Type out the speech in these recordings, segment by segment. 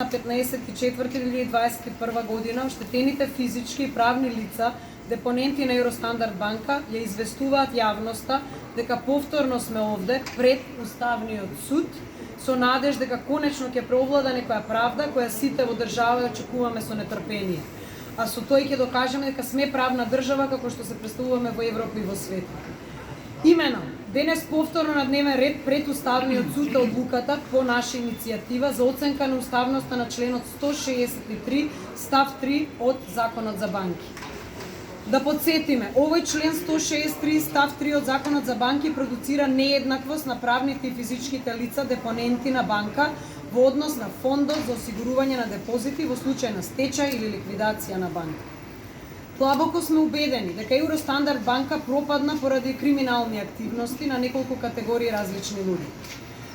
На 15.4.2021 година оштетените физички и правни лица, депоненти на Евростандард банка, ја известуваат јавноста дека повторно сме овде пред Уставниот суд со надеж дека конечно ќе преовлада некоја правда која сите во држава очекуваме со нетрпение. А со тој ќе докажеме дека сме правна држава како што се представуваме во Европа и во светот. Имено, денес повторно на дневен ред пред Уставниот суд е одлуката по наша иницијатива за оценка на уставноста на членот 163 став 3 од Законот за банки. Да подсетиме, овој член 163 став 3 од Законот за банки продуцира нееднаквост на правните и физичките лица депоненти на банка во однос на фондот за осигурување на депозити во случај на стечај или ликвидација на банка. Длабоко сме убедени дека Евростандард банка пропадна поради криминални активности на неколку категории различни луѓе.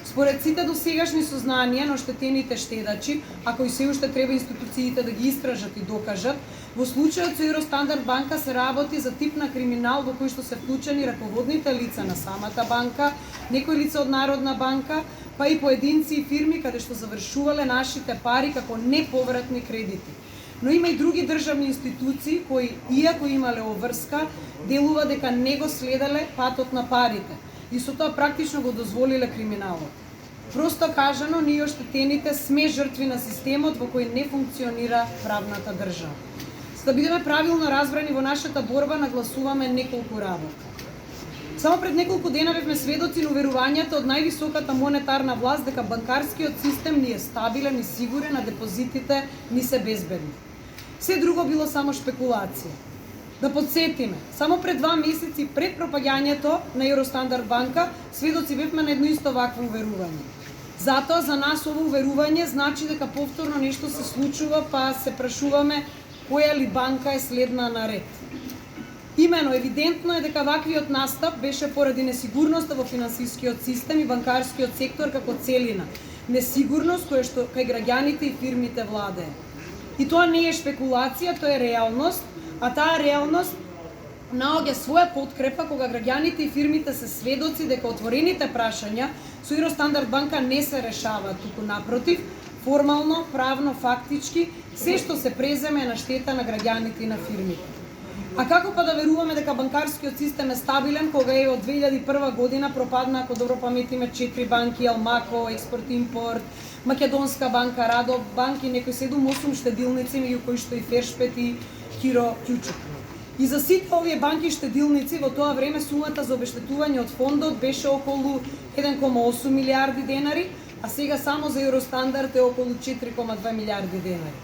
Според сите досегашни сознанија на оштетените штедачи, ако и се уште треба институциите да ги истражат и докажат, во случајот со Евростандард банка се работи за тип на криминал во кој што се вклучени раководните лица на самата банка, некои лица од Народна банка, па и поединци и фирми каде што завршувале нашите пари како неповратни кредити. Но има и други државни институции кои, иако имале обврска, делува дека не го следеле патот на парите и со тоа практично го дозволиле криминалот. Просто кажано, ние оштетените сме жртви на системот во кој не функционира правната држава. За да бидеме правилно разбрани во нашата борба, нагласуваме неколку работи. Само пред неколку дена бевме сведоци на уверувањето од највисоката монетарна власт дека банкарскиот систем ни е стабилен и сигурен, а депозитите ни се безбедни. Се друго било само шпекулација. Да подсетиме, само пред 2 месеци пред пропаѓањето на Евростандард банка, сведоци бевме на едно исто вакво уверување. Затоа за нас ово уверување значи дека повторно нешто се случува, па се прашуваме која ли банка е следна на ред. Имено, евидентно е дека ваквиот настап беше поради несигурноста во финансискиот систем и банкарскиот сектор како целина. Несигурност која што кај граѓаните и фирмите владее. И тоа не е шпекулација, тоа е реалност, а таа реалност наоѓа своја подкрепа кога граѓаните и фирмите се сведоци дека отворените прашања со Евростандард банка не се решаваат, туку напротив, формално, правно, фактички, се што се преземе на штета на граѓаните и на фирмите. А како па да веруваме дека банкарскиот систем е стабилен кога е од 2001 година пропадна, ако добро паметиме, 4 банки, Алмако, Експорт-импорт, Македонска банка, Радо банки, некои 7-8 штедилници, меѓу кои што и Фершпет и Киро Кјучук. И за сите овие банки штедилници во тоа време сумата за обештетување од фондот беше околу 1,8 милиарди денари, а сега само за Евростандард е околу 4,2 милиарди денари.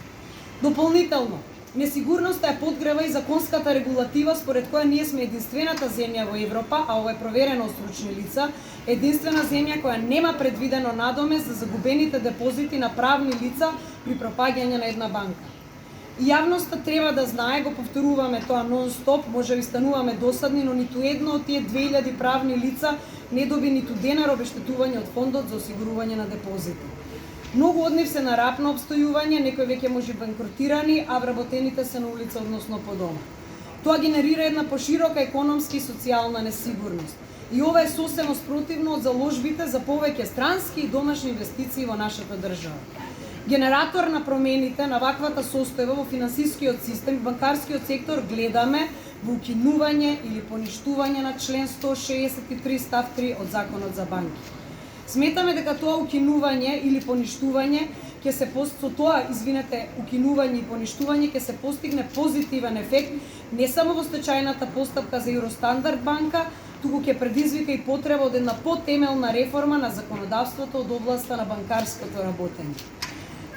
Дополнително, несигурноста е подгрева и законската регулатива според која ние сме единствената земја во Европа, а ова е проверено од стручни лица, единствена земја која нема предвидено надомест за загубените депозити на правни лица при пропаѓање на една банка. И јавноста треба да знае, го повторуваме тоа нон-стоп, може би стануваме досадни, но ниту едно од тие 2000 правни лица не доби ниту денар обештетување од фондот за осигурување на депозити. Многу од нив се на рап на обстојување, некои веќе може банкротирани, а вработените се на улица, односно по дома. Тоа генерира една поширока економска и социјална несигурност. И ова е сосема спротивно од заложбите за повеќе странски и домашни инвестиции во нашата држава. Генератор на промените на ваквата состојба во финансискиот систем и банкарскиот сектор гледаме во укинување или поништување на член 163 став 3 од Законот за банки. Сметаме дека тоа укинување или поништување ќе се укинување и поништување ќе се постигне позитивен ефект не само во стечајната постапка за Евростандард банка, туку ќе предизвика и потреба од една потемелна реформа на законодавството од областа на банкарското работење.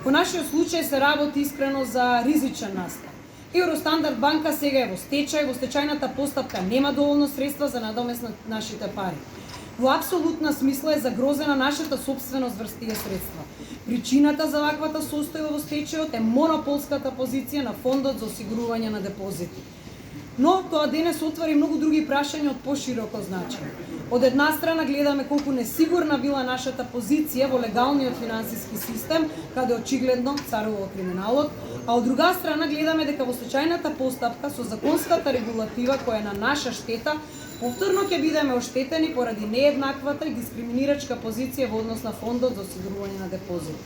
Во нашиот случај се работи искрено за ризичен настап. Евростандард банка сега е во стечај, во стечајната постапка нема доволно средства за надомест на нашите пари. Во апсолутна смисла е загрозена нашата собственост врз тие средства. Причината за ваквата состојба во стечајот е монополската позиција на фондот за осигурување на депозити. Но тоа денес отвори многу други прашања од пошироко значење. Од една страна гледаме колку несигурна била нашата позиција во легалниот финансиски систем, каде очигледно царувал криминалот, а од друга страна гледаме дека во стечајната постапка со законската регулатива која е на наша штета, повторно ќе бидеме оштетени поради нееднаквата и дискриминирачка позиција во однос на фондот за осигурување на депозит.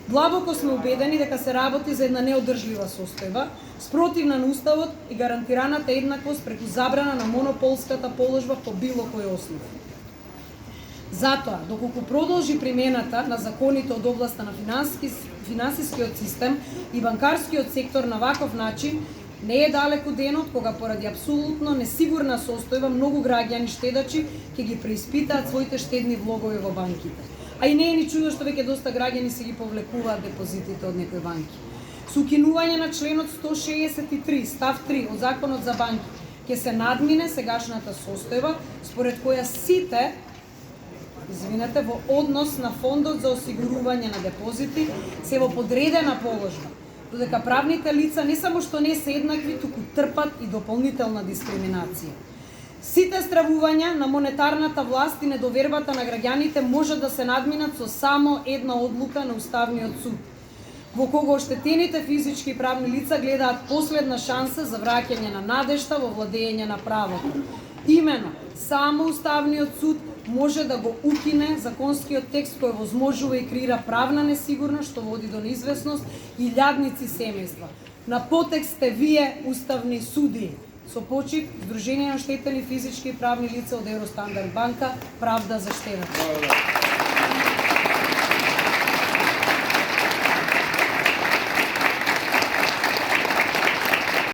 Длабоко сме убедени дека се работи за една неодржлива состојба, спротивна на уставот и гарантираната еднаквост преку забрана на монополската положба по било кој основ. Затоа, доколку продолжи примената на законите од областа на финансискиот систем и банкарскиот сектор на ваков начин, не е далеко денот кога поради апсолутно несигурна состојба многу граѓани штедачи ќе ги преиспитаат своите штедни влогови во банките. А и не е ни чудо што веќе доста граѓани се ги повлекуваат депозитите од некои банки. Со укинување на членот 163 став 3 од Законот за банки ќе се надмине сегашната состојба според која сите во однос на фондот за осигурување на депозити се во подредена положба, додека правните лица не само што не се еднакви, туку трпат и дополнителна дискриминација. Сите стравувања на монетарната власт и недовербата на граѓаните може да се надминат со само една одлука на Уставниот суд, во кога оштетените физички и правни лица гледаат последна шанса за враќање на надежта во владење на правото. Имено, само Уставниот суд може да го укине законскиот текст кој возможува и креира правна несигурност што води до неизвестност и илјадници семејства. На потек сте вие, уставни суди. Со почит, Сдружение на штетени физички и правни лица од Евростандард банка, правда за штедата.